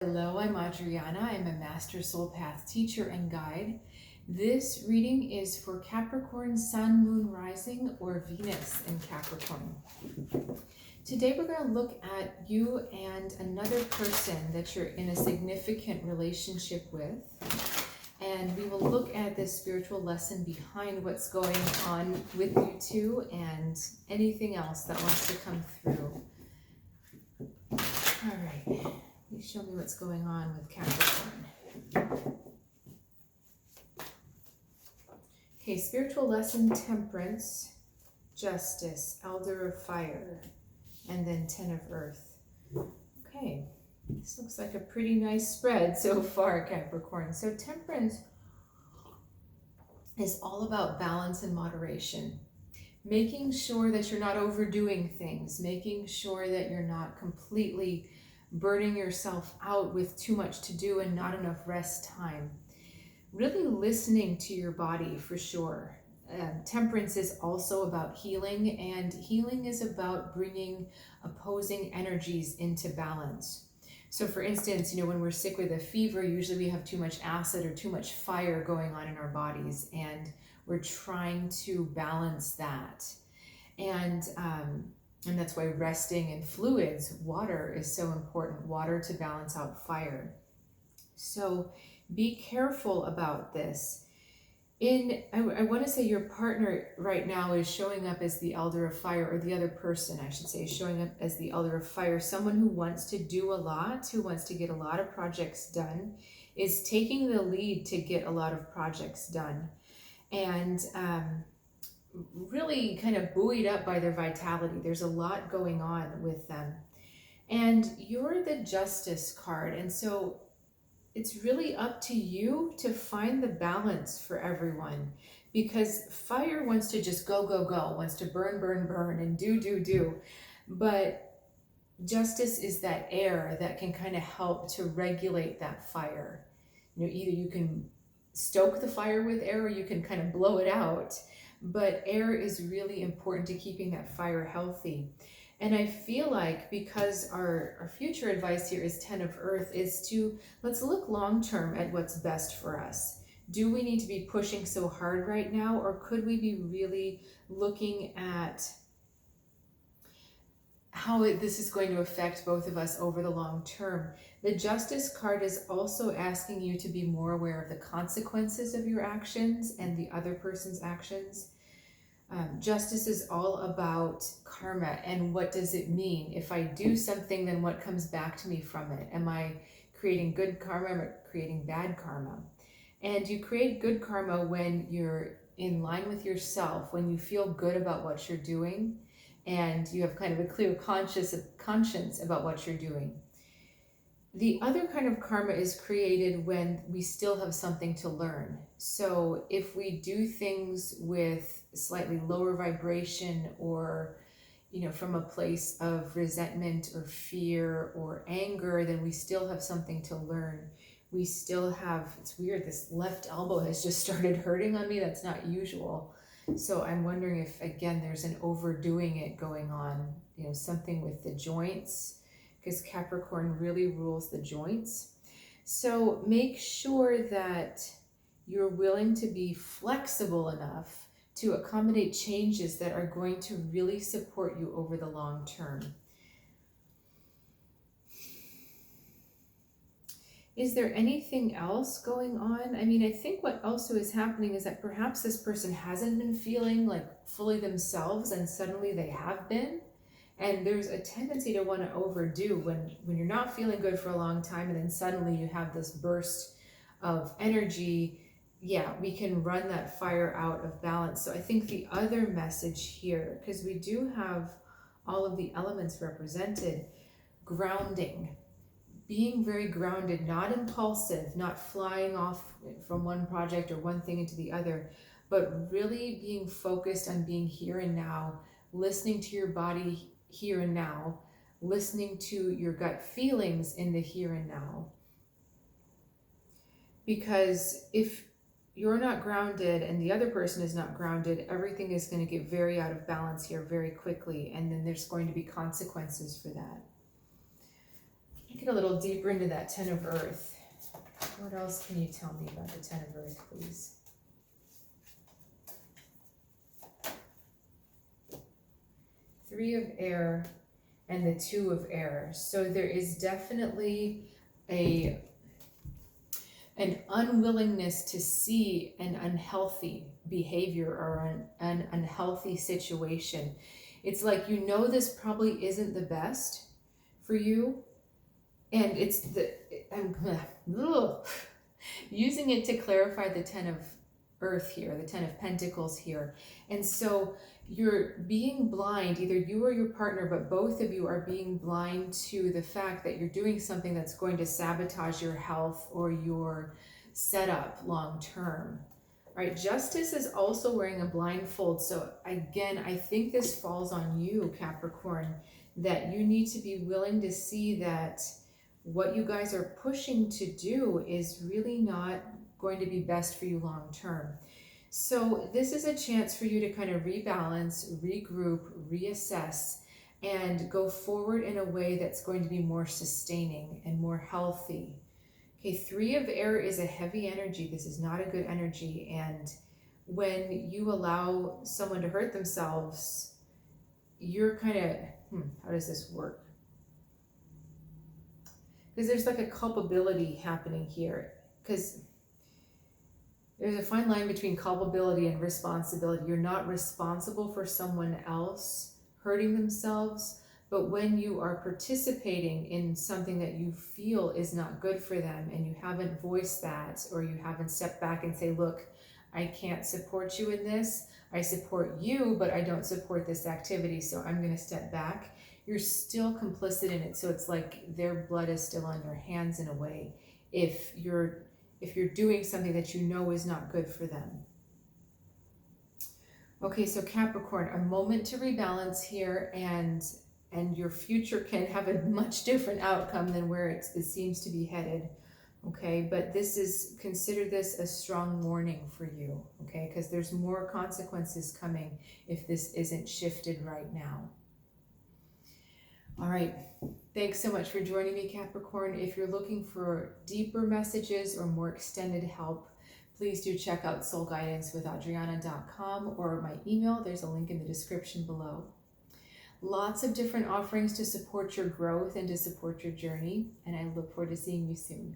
Hello, I'm Adriana. I'm a Master SoulPath Teacher and Guide. This reading is for Capricorn, Sun, Moon, Rising, or Venus in Capricorn. Today we're going to look at you and another person that you're in a significant relationship with. And we will look at this spiritual lesson behind what's going on with you two and anything else that wants to come through. All right. You show me what's going on with Capricorn. Okay, spiritual lesson, temperance, justice, elder of fire, and then 10 of earth. Okay, this looks like a pretty nice spread so far, Capricorn. So temperance is all about balance and moderation. Making sure that you're not overdoing things, making sure that you're not completely burning yourself out with too much to do and not enough rest time. Really listening to your body for sure. Temperance is also about healing, and healing is about bringing opposing energies into balance. So for instance, when we're sick with a fever, usually we have too much acid or too much fire going on in our bodies, and we're trying to balance that. And that's why resting and fluids, water is so important, water to balance out fire. So be careful about this. I want to say your partner right now is showing up as the elder of fire, or the other person, I should say, is showing up as the elder of fire. Someone who wants to do a lot, who wants to get a lot of projects done, is taking the lead to get a lot of projects done. And really kind of buoyed up by their vitality. There's a lot going on with them. And you're the justice card. And so it's really up to you to find the balance for everyone, because fire wants to just go, go, go, wants to burn, burn, burn, and do. But justice is that air that can kind of help to regulate that fire. Either you can stoke the fire with air, or you can kind of blow it out. But air is really important to keeping that fire healthy. And I feel like, because our future advice here is 10 of earth, is to let's look long term at what's best for us. Do we need to be pushing so hard right now, or could we be really looking at how this is going to affect both of us over the long term? The justice card is also asking you to be more aware of the consequences of your actions and the other person's actions. Justice is all about karma, and what does it mean? If I do something, then what comes back to me from it? Am I creating good karma or creating bad karma? And you create good karma when you're in line with yourself, when you feel good about what you're doing, and you have kind of a clear conscience about what you're doing. The other kind of karma is created when we still have something to learn. So if we do things with slightly lower vibration, or from a place of resentment or fear or anger, then we still have something to learn. We still have, it's weird, this left elbow has just started hurting on me. That's not usual. So I'm wondering if, again, there's an overdoing it going on, something with the joints, because Capricorn really rules the joints. So make sure that you're willing to be flexible enough to accommodate changes that are going to really support you over the long term. Is there anything else going on? I think what also is happening is that perhaps this person hasn't been feeling like fully themselves, and suddenly they have been. And there's a tendency to want to overdo when you're not feeling good for a long time, and then suddenly you have this burst of energy. Yeah, we can run that fire out of balance. So I think the other message here, because we do have all of the elements represented, grounding, being very grounded, not impulsive, not flying off from one project or one thing into the other, but really being focused on being here and now, listening to your body here and now, listening to your gut feelings in the here and now. Because if you're not grounded and the other person is not grounded, everything is going to get very out of balance here very quickly, and then there's going to be consequences for that. Get a little deeper into that Ten of Earth. What else can you tell me about the Ten of Earth, please? Three of Air and the Two of Air. So there is definitely an unwillingness to see an unhealthy behavior or an unhealthy situation. It's like, you know, this probably isn't the best for you. And it's I'm using it to clarify the Ten of Earth here, the Ten of Pentacles here. And so you're being blind, either you or your partner, but both of you are being blind to the fact that you're doing something that's going to sabotage your health or your setup long term. All right, Justice is also wearing a blindfold. So again, I think this falls on you, Capricorn, that you need to be willing to see that what you guys are pushing to do is really not going to be best for you long term. So this is a chance for you to kind of rebalance, regroup, reassess, and go forward in a way that's going to be more sustaining and more healthy. Okay, Three of Air is a heavy energy. This is not a good energy. And when you allow someone to hurt themselves, you're kind of, how does this work? Because there's like a culpability happening here. Because there's a fine line between culpability and responsibility. You're not responsible for someone else hurting themselves, but when you are participating in something that you feel is not good for them and you haven't voiced that, or you haven't stepped back and say, look, I can't support you in this. I support you, but I don't support this activity, so I'm going to step back. You're still complicit in it. So it's like their blood is still on your hands in a way. If you're doing something that you know is not good for them. Okay, so Capricorn, a moment to rebalance here, and your future can have a much different outcome than where it seems to be headed. Okay, but consider this a strong warning for you, okay? Because there's more consequences coming if this isn't shifted right now. All right, thanks so much for joining me, Capricorn. If you're looking for deeper messages or more extended help, please do check out soulguidancewithAdriana.com or my email. There's a link in the description below. Lots of different offerings to support your growth and to support your journey, and I look forward to seeing you soon.